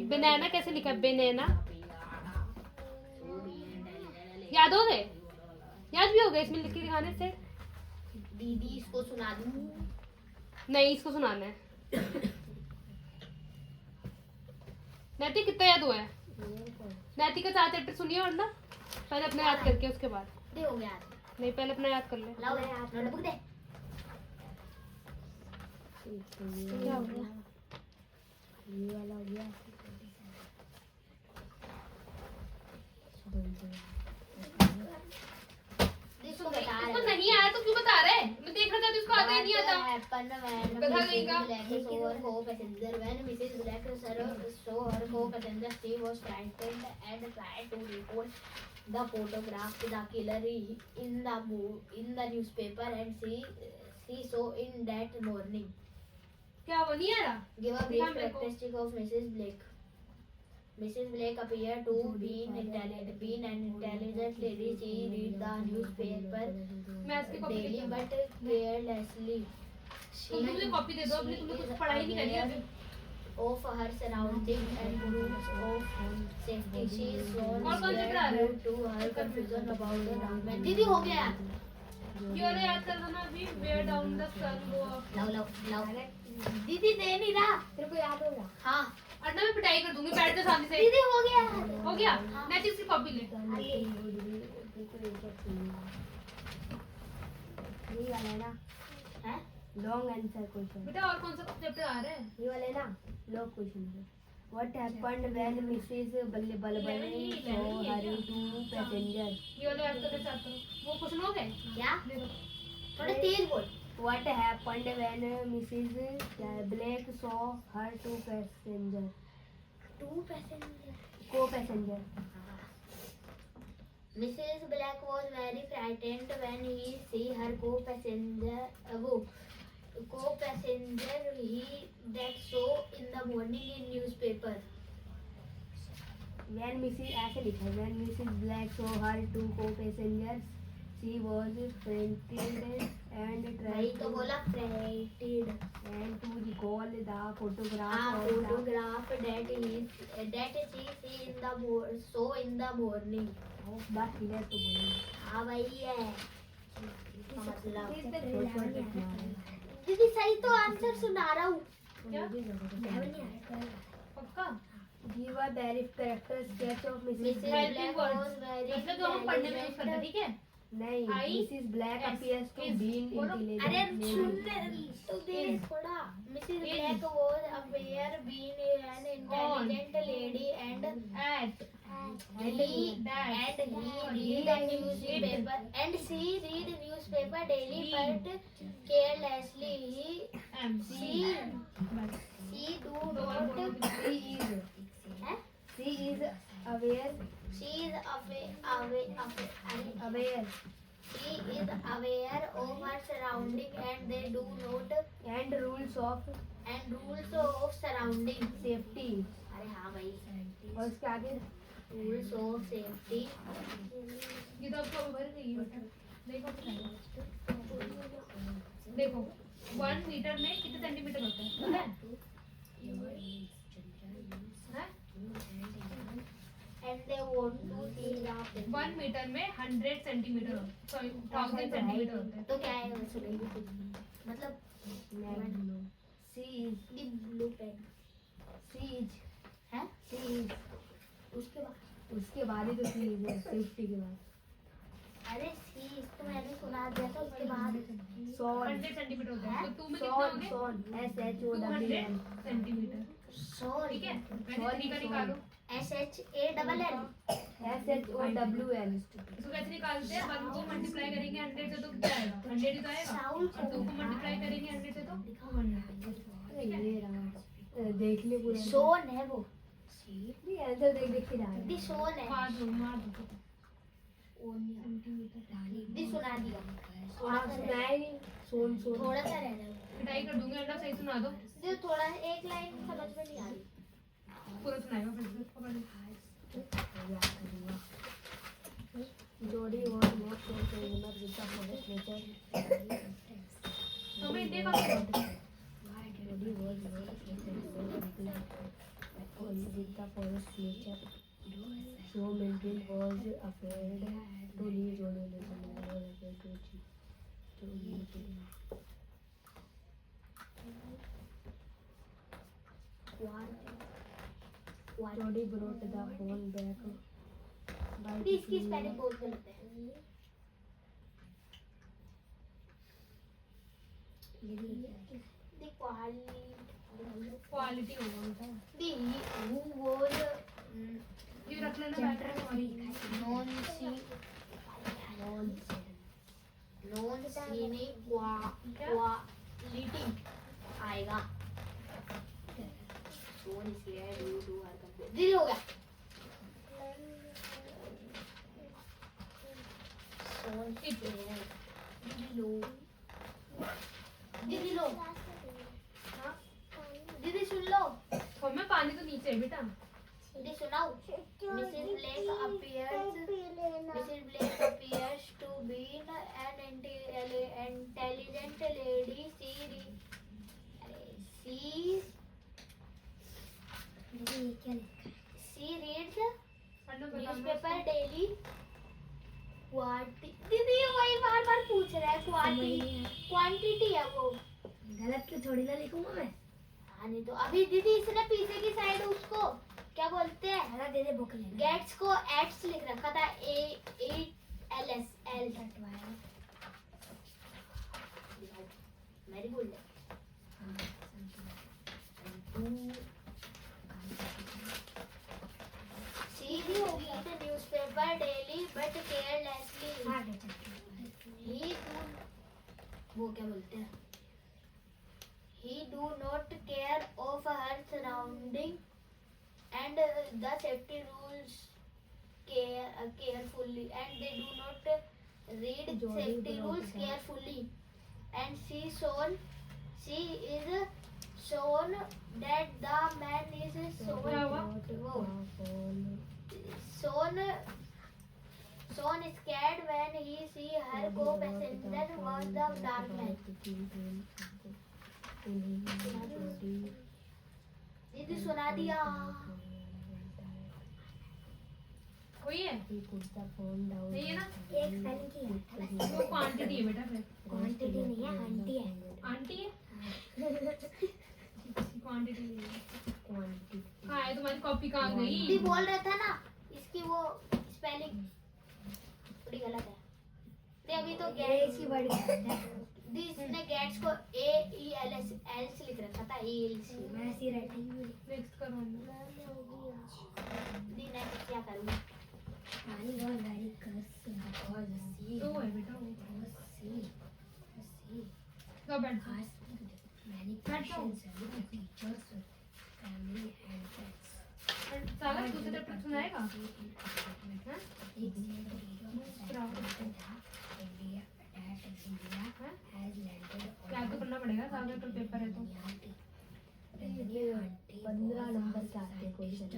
बनाना कैसे लिखा है? बनाना याद हो गए? याद भी हो गए इसमें लिख के दिखाने से? दीदी इसको सुना दूं? नहीं, इसको सुनाना है। नैतिक कितना याद हुआ है? नैतिक का 4 चैप्टर सुनिए और ना पहले अपना याद करके उसके बाद। दे हो गया। नहीं, पहले अपना याद कर ले। लाओ नोटबुक दे। क्या हो गया? ये वाला हो गया। इसको बता रहे इसको नहीं आया तो क्यों बता रहे? मैं देखना चाहती हूँ, उसको आता ही नहीं आता। Happened when बता देगा। Mrs. Black saw her co-passenger. When Mrs. Black saw her co-passenger, she was frightened and tried to report the photograph to the killer in the newspaper, and she saw in that morning. क्या वो नहीं आ रहा? Give a दिखा brief मेरे को। characteristic of Mrs. Black. Mrs. Black appeared to be an intelligent lady. She read the newspaper मैं इसकी copy daily देती हूँ। but carelessly. तुम मुझे कॉपी दे दो अपनी, तुमने कुछ पढ़ाई नहीं करी अभी। Of her surroundings and rules of safety. She is और कौन से पढ़ा रहे due to her confusion about the document. दीदी हो गया। ये वाला याद कर देना अभी। Where down the sun go up। लाओ दीदी दे नहीं रहा तेरे को याद होगा। हाँ अड्डा में पिटाई कर दूंगी, बैठ जा शांति से। दीदी हो गया। हो गया? नैतिक की कॉपी ले। ये वाला है ना, हैं? Long answer question. बेटा और कौन सा चैप्टर आ रहा है? ये वाला है ना, long question. What happened when Mrs. Balbani saw her 2 passengers? ये वाला याद करना चाहता हूँ। वो क्वेश्चन हो गए? क्या? ले लो। थोड़ा तेज बोल। What happened when Mrs. Black saw her 2 passengers? 2 passenger. Co-passenger. Mrs. Black was very frightened when he see her co-passenger he that saw in the morning in newspaper. When Mrs. ऐसे लिखा है, when Mrs. Black saw her 2 co-passengers, she was frightened and भाई tried तो बोला frightened. to recall the photograph हाँ of the photograph that she see in the saw in the morning. बस clear तो बोलो। हाँ भाई है। मतलब मतलब दीदी सही तो आंसर सुना रहा हूँ। क्या? पक्का? Give a brief character sketch of Mrs. Mrs. Black. Black was very मतलब जो हम पढ़ने में यूज करते हैं, ठीक है? नहीं, I Mrs. Black S appears to is be बोलो। intelligent. अरे सुनने तो दे थोड़ा। Mrs. Black was aware being an intelligent lady and he read newspaper and she read newspaper daily but carelessly. She do not. हैं? She is aware. She is aware. She is aware of her surrounding and they do not And rules of surrounding. safety. अरे हाँ भाई और उसके आगे rules of safety. ये तो आपको भर गई है बेटा। देखो देखो 1 मीटर में कितने सेंटीमीटर होता है? पता है? And they want to see the 1 metre में 100 सेंटीमीटर सॉरी 1000 सेंटीमीटर होता है। तो क्या है मतलब She is ब्लू पेन है। She is उसके बाद ही तो she is है, safety के बाद। अरे सी तो मैंने सुना दिया था उसके बाद Son 100 सेंटीमीटर होता है। तो 2 में कितना हो son गए? son SHOWN 200 centimetre. सॉरी ठीक है? मैंने तरीका निकालो। SHALL SHOWN इसको कैसे निकालते हैं? 1 को मल्टीप्लाई करेंगे 100 से तो कितना आएगा? 100 ही तो आएगा। और 2 को मल्टीप्लाई करेंगे 100 से तो 200। ये रहा, देख ले पूरा। सोन है वो नहीं आंसर देख के जा रहे दी सोन है मार दो। दी सुना दिया सुनाए नहीं। सोन सोन थोड़ा सा रह गया पिटाई कर दूंगी अंडा, सही सुना दो। दी थोड़ा एक लाइन समझ में नहीं आ रही पूरा सुनाएगा फिर पकड़ लो। Jody was not so famous with the forest nature. ये कौन सा note है? Body was not complete with the forest nature. So Mildred was afraid to leave Jonathan and was afraid to leave him. Jody brought the phone back. इसकी spelling बहुत गलत है. The quality होगा उनका. who was ये रख लेना better sorry. non sine quality आएगा. कौन इसलिए due to her complaint. दीदी हो गया. दीदी लो. हाँ दीदी सुन लो. और मैं पानी तो नीचे है बेटा. दीदी सुनाओ. Mrs. Blake appears to be an intelligent lady. She reads newspaper daily. दीदी ये वही बार बार पूछ रहा है. क्वांटिटी है वो. गलत तो थोड़ी ना लिखूंगा मैं. हाँ नहीं तो अभी दीदी इसने पीछे की साइड उसको क्या बोलते हैं. अरे दे दे बुक ले. गेट्स को एट्स लिख रखा था. AELS L. मेरी बोल दे. सीधी होगी the newspaper daily but carelessly. He do वो क्या बोलते हैं. He do not care of her surrounding and the safety rules carefully, and they do not read safety rules carefully, and she is shown that the man is shown scared when he see her co-passenger was the dark man. दीदी सुना दिया. कोई है He put the phone down. नहीं है ना. एक pen की है. वो क्वांटिटी है बेटा. फिर क्वांटिटी नहीं है आंटी है. आंटी है. क्वांटिटी नहीं है. क्वांटिटी. हाँ है तुम्हारी कॉपी कहाँ दीदी गई. बोल रहा था ना इसकी वो स्पेलिंग थोड़ी गलत है. दीदी अभी तो ऐसी बड़ी है. दी इसने गेट्स को AELS एल्स लिख रखा था. AELS. मैं ऐसी राइटिंग में नेक्स्ट करो. दी नेक्स्ट क्या करूँ. पानी बहुत वेरी कर्स बहुत सी तो है बेटा वो. सी तो बैठ. many questions and teachers family and pets. सागर दूसरे चैप्टर सुनाएगा. हाँ? क्या तो करना पड़ेगा. सागर का पेपर है तो. 15 नंबर के आते हैं क्वेश्चन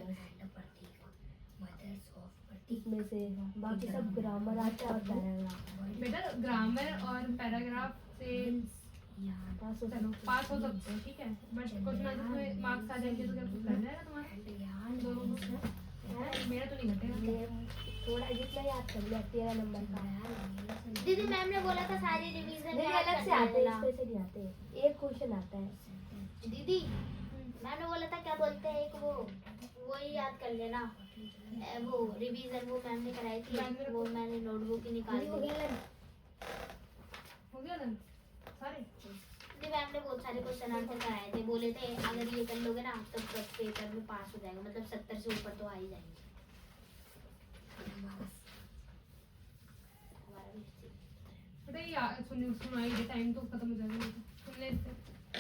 में से. बाकी सब ग्रामर आता है और पैराग्राफ. बेटा ग्रामर और पैराग्राफ से चलो पास हो सकते हो. ठीक है बट क्वेश्चन आंसर में मार्क्स आ जाएंगे तो क्या कुछ कर जाएगा तुम्हारा. दोनों मेरा तो नहीं घटेगा. थोड़ा जितना याद कर लिया 13 नंबर का. दीदी मैम ने बोला था सारी रिवीजन नहीं अलग से आते हैं. इससे नहीं आते. एक क्वेश्चन आता है. दीदी मैम ने बोला था क्या बोलते हैं एक वो ही याद कर लेना. वो रिवीजन वो मैम ने कराई थी. वो मैंने नोटबुक ही निकाली. हो गया ना सारे. दीदी मैम ने बहुत सारे क्वेश्चन आंसर कराए थे. बोले थे अगर ये कर लोगे ना तो पेपर में पास हो जाएगा. मतलब 70 से ऊपर तो आ ही जाएंगे. बेटा ये सुनाई दे. टाइम तो खत्म हो जाएगा. सुन ले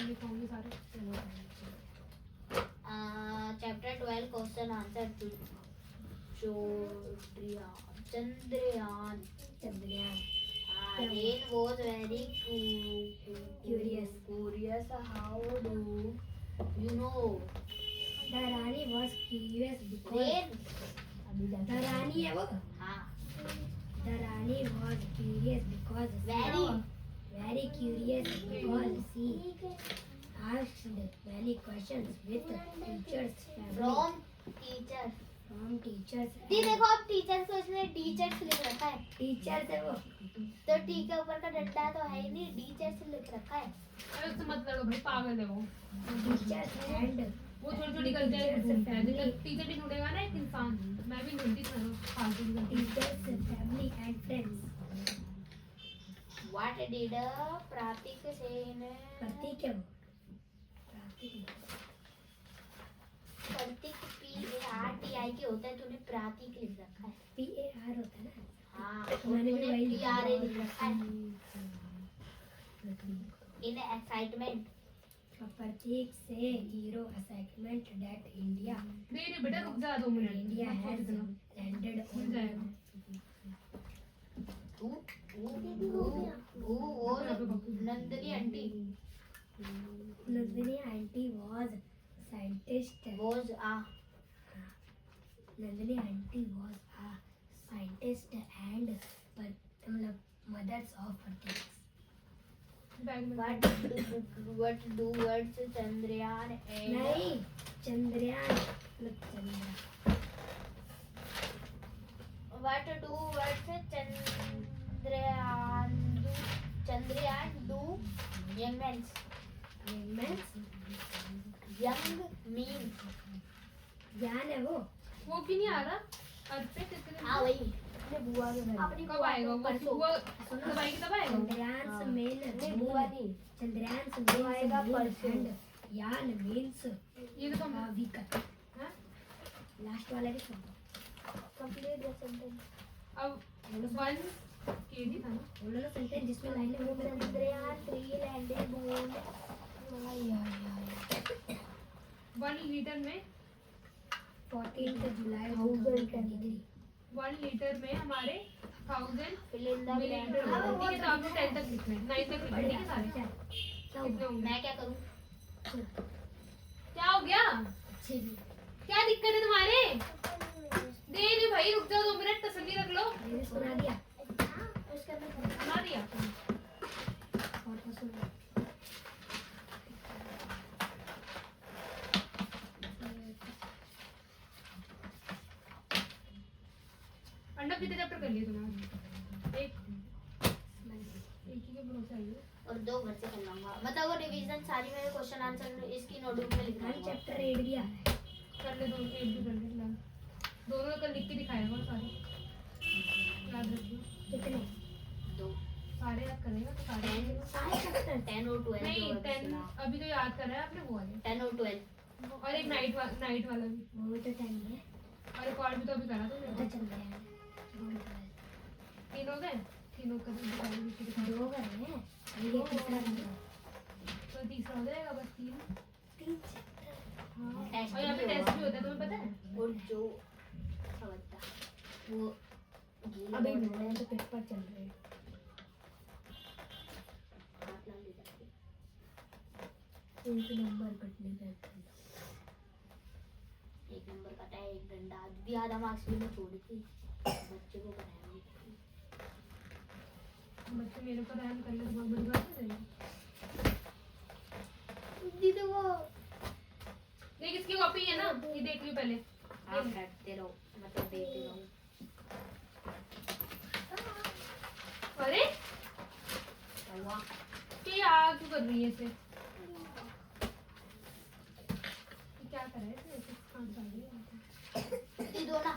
लिखाऊंगी सारे. Chapter 12 question answer Chandrayaan. Rain was very curious. How do you know? The Rani was curious because Rain. the Rani है वो. हाँ. The Rani was curious because Very very curious because she asked many questions with teachers, family, from teacher from teachers. दी देखो अब teacher को इसने teachers लिख रखा है टीचर है वो. तो टी के ऊपर का डंडा तो है ही नहीं टीचर्स लिख रखा है अरे उससे मत लड़ो भाई, पागल है वो। Teachers and वो छोटी छोटी गलतियां ढूंढता है, जब टीचर नहीं ढूंढेगा ना एक इंसान, मैं भी ढूंढती थी फालतू की गलती। teachers, family and friends. What did Prateek say ने प्रतीक है वो. प्रतीक. प्रतीक PARTIK होता है तूने प्रतीक लिख रखा है PAR होता है ना. हाँ मैंने भी तूने वही लिखा PRA लिख रखा है प्रतीक. इन एक्साइटमेंट प्रतीक से हीरो असाइनमेंट दैट इंडिया दे रही बेटा, रुक जा 2 मिनट। इंडिया हैज लैंडेड मिल जाएगा। वो Nandini aunty Nandini aunty was scientist. Nandini aunty was a scientist and मतलब mothers of Pratik. बैग में what do words Chandrayaan and नहीं चंद्रयान मतलब Chandra. what do words Chandrayaan do young means ज्ञान है वो. वो क्यों नहीं आ रहा? अर्पित इतने हाँ वही अपने बुआ के घर अपनी कब आएगा वो? परसों वो कब आएगी? तब आएगा वो? चंद्रयान हाँ. मेन नहीं बुआ नहीं चंद्रयान वो आएगा परसों. and यान means ये तो कम वीकर. हाँ? लास्ट वाला भी सुन. कंप्लीट द सेंटेंस अब 1 केजी था ना? बोलो ना सेंटेंस जिसमें लाइन है वो मैं चंद्रयान 3 लैंडेड मून 1 लीटर में 14th जुलाई 2023. 1 लीटर में हमारे 1000 फिल इन द मिलीलीटर होता है। ठीक है, तो आपने 10 तक लिखना है, 9 तक लिखना है, ठीक है सारे? कितने होंगे? मैं क्या करूं क्या हो गया? क्या दिक्कत है तुम्हारे? दे नहीं भाई, रुक जाओ 2 मिनट, तसल्ली रख लो। मैंने सुना दिया. सुना दिया? और तो सुना. अंडा कितने चैप्टर कर लिए तुमने? एक ही के भरोसे आई हो। और 2 घर से कर लूंगा मतलब वो रिवीजन सारी मेरे क्वेश्चन आंसर इसकी नोटबुक में लिखना मैंने होगा चैप्टर 8 दिया है. कर ले, 2 एक भी कर ले फिलहाल। दोनों का लिख के दिखाएगा वो सारे, याद रखियो। कितने 2 सारे याद करेगा तो सारे। सारे चैप्टर 10 और 12 नहीं, जो 10 अभी तो याद कर रहा है आपने, वो वाले 10 और 12 और एक नाइट वाला भी, वो तो टाइम है. और एक और भी तो अभी करा वो तो तो चल रहा है. 3 हो गए, तीनों का तो दिखा दो, लिख के दिखा दो। 2 कर रहे हैं. ये तीसरा बन रहा है. तो तीसरा हो जाएगा बस 3। 3 चैप्टर. हाँ, टेस्ट और यहाँ पे भी टेस्ट होगा। भी होता है, तुम्हें पता है? और जो समझता वो गीले अभी बॉटल मेरे तो पेपर चल रहे हैं. हाथ ना ले जाते एक नंबर कटने का. एक नंबर कटा है एक डंडा दीदी आधा मार्क्स भी मैं छोड़ी थी बच्चे को कराएंगे बच्चे मेरे पर रहम कर ले तो बहुत बड़ी बात है। दीदी वो देख इसकी कॉपी है ना, ये देख लियो पहले। आप काटते रहो मतलब देखते रहो अरे वाह ये आग क्यों कर रही है इसे? क्या कर रहा है इसे? ऐसे काम कर रही है। दीदी दो ना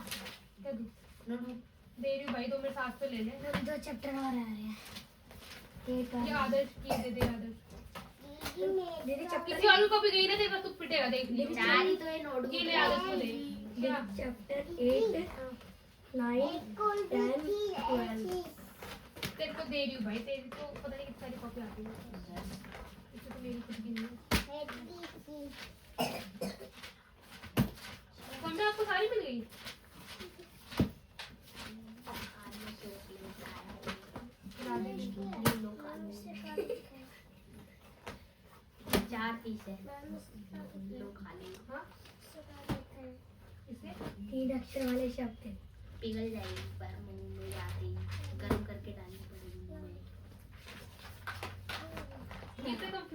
क्या दूँ? नोटबुक दे रही हूँ भाई, 2 मेरे साथ पे ले ले। 2 चैप्टर और आ रहे हैं. एक ये आदर्श की दे आदर्श। दीदी चैप्टर किसी और की कॉपी गई ना, तेरे पास तू पिटेगा, देख ली। चार ही तो ये नोटबुक ये ले आदर्श को दे। क्या? चैप्टर 8 9 10 12. तेरे को दे रही हूँ भाई, तेरी तो पता नहीं कितनी सारी कॉपी आती है। इससे तो मेरी खुद की नहीं है। मम्मी आपको सारी मिल गई? ला देंगे। 4 पीस है लो खा ले हाँ? इसे 3 अक्षर वाले शब्द थे. पिघल जाएगी पर मुंह में आते ही गर्म करके डालनी पड़ेगी मुंह में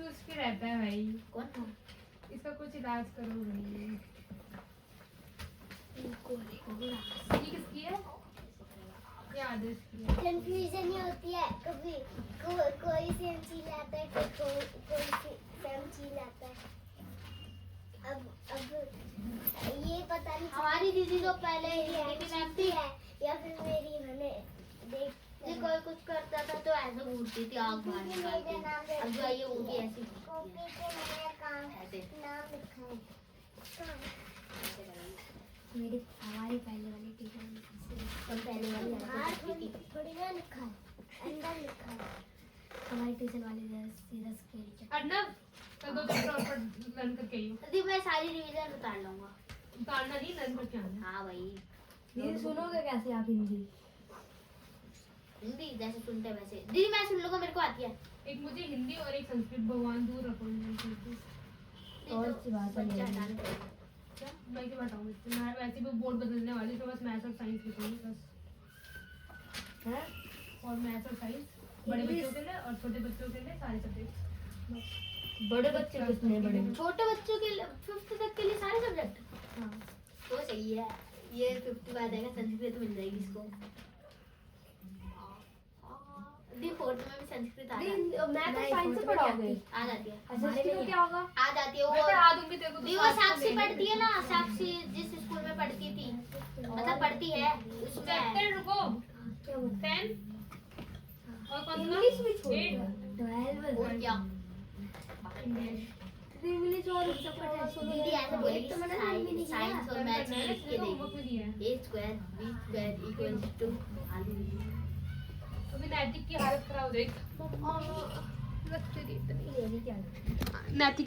कुछ भी रहता है भाई, कौन था? इसका कुछ इलाज करो भाई। ये किसकी है? ये आदर्श की है। कंफ्यूजन ही होती है, कभी कोई सेम चीज लाता है, कोई सेम चीज लाता है। अब ये पता नहीं हमारी दीदी तो पहले हिंदी मैम थी है या फिर मेरी हमें देख ये कोई कुछ करता था तो ऐसे घूरती थी आग बाहर निकाल के। अब जो ये वो भी ऐसी कॉपी पे मेरा काम ऐसे नाम लिखा है। मेरी हमारी पहले वाली टीचर और पहले वाली ऐसे करती थी। थोड़ी ना लिखा है, अंदर लिखा है। हमारी टीचर वाली सीधा स्केल अर्नव कल दो चैप्टर और पढ़ लर्न करके आई हो। दीदी मैं सारी रिवीजन उतार लूंगा। उतारना नहीं, लर्न करके आना। हाँ भाई, दीदी सुनोगे कैसे आप हिंदी? हिंदी जैसे सुनते हैं वैसे। दीदी मैं सुन लूंगा, मेरे को आती है। एक मुझे हिंदी और एक संस्कृत, भगवान दूर रखो इनसे। और सी बात है बच्चा नहीं। हटाना पड़ेगा। क्या मैं क्या बताऊँ, मैं वैसे भी बोर्ड बदलने वाली, तो बस मैथ्स और साइंस लिखूंगी बस। हैं? और मैथ्स और साइंस बड़े बच्चों के लिए और छोटे बच्चों के लिए सारे सब्जेक्ट। बड़े बच्चे कितने बड़े? छोटे बच्चों के लिए 5th तक के लिए सारे सब्जेक्ट। हाँ तो सही है, ये 50 बाद आएगा, संस्कृत मिल जाएगी इसको। दी 4th में भी संस्कृत आ जाती है। मैं तो साइंस से पढ़ाओगे? आ जाती है, एसएसटी में क्या होगा? आ जाती है मैं वो। पढ़ा दूंगी तेरे को। दी वो साक्षी पढ़ती है ना, साक्षी जिस स्कूल में पढ़ती थी, मतलब पढ़ती है उसमें है। चैप्टर रुको, क्या बोलते 10 और कौन सा? इंग्लिश भी छोड़ 8 12 और क्या? इंग्लिश। इंग्लिश और सब सुनो। दीदी ऐसे बोलेगी, तो मैंने नाम भी नहीं किया। साइंस और मैथ्स में लिख के होमवर्क में दिया है। देगी। a square b square equals to अभी नैतिक की हालत खराब हो जाएगी। ये भी क्या है? नैतिक की